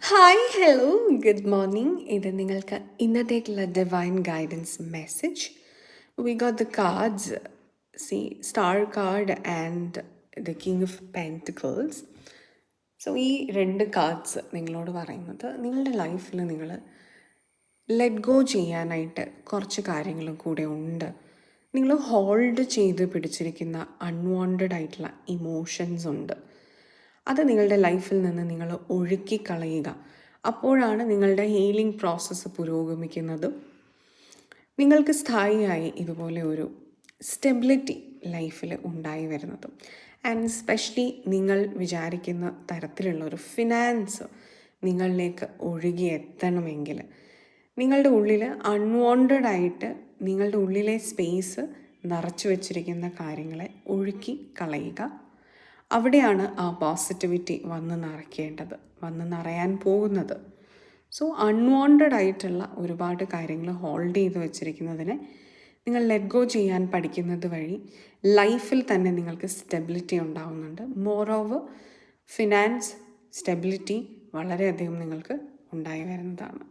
Hi hello good morning. ഇത് നിങ്ങൾക്ക് ഇന്നത്തേക്കുള്ള divine guidance message. We got the cards. The star card and the king of pentacles. So ഈ രണ്ട് cards നിങ്ങളോട് പറയുന്നത് നിങ്ങളുടെ ലൈഫിൽ നിങ്ങൾ ലെറ്റ് ഗോ ചെയ്യാനായിട്ട് കുറച്ച് കാര്യങ്ങളും കൂടെ ഉണ്ട്. നിങ്ങൾ ഹോൾഡ് ചെയ്ത് പിടിച്ചിരിക്കുന്ന അൺവാണ്ടഡ് ആയിട്ടുള്ള ഇമോഷൻസ് ഉണ്ട്. അത് നിങ്ങളുടെ ലൈഫിൽ നിന്ന് നിങ്ങൾ ഒഴുക്കിക്കളയുക. അപ്പോഴാണ് നിങ്ങളുടെ ഹീലിംഗ് പ്രോസസ്സ് പുരോഗമിക്കുന്നതും നിങ്ങൾക്ക് സ്ഥായിയായി ഇതുപോലെ ഒരു സ്റ്റെബിലിറ്റി ലൈഫിൽ ഉണ്ടായി വരുന്നതും. ആൻഡ് സ്പെഷ്യലി നിങ്ങൾ വിചാരിക്കുന്ന തരത്തിലുള്ള ഒരു ഫിനാൻസ് നിങ്ങളിലേക്ക് ഒഴുകിയെത്തണമെങ്കിൽ നിങ്ങളുടെ ഉള്ളിൽ അൺവാണ്ടഡ് ആയിട്ട് നിങ്ങളുടെ ഉള്ളിലെ സ്പേസ് നിറച്ചു വച്ചിരിക്കുന്ന കാര്യങ്ങളെ ഒഴുക്കി കളയുക. അവിടെയാണ് ആ പോസിറ്റിവിറ്റി വന്ന് നിറയ്ക്കേണ്ടത്, വന്ന് നിറയാൻ പോകുന്നത്. സോ അൺവാണ്ടഡ് ആയിട്ടുള്ള ഒരുപാട് കാര്യങ്ങൾ ഹോൾഡ് ചെയ്ത് വെച്ചിരിക്കുന്നതിനെ നിങ്ങൾ ലെറ്റ് ഗോ ചെയ്യാൻ പഠിക്കുന്നത് വഴി ലൈഫിൽ തന്നെ നിങ്ങൾക്ക് സ്റ്റെബിലിറ്റി ഉണ്ടാവുന്നുണ്ട്. മോർ ഓവർ ഫിനാൻസ് സ്റ്റെബിലിറ്റി വളരെയധികം നിങ്ങൾക്ക് ഉണ്ടായി വരുന്നതാണ്.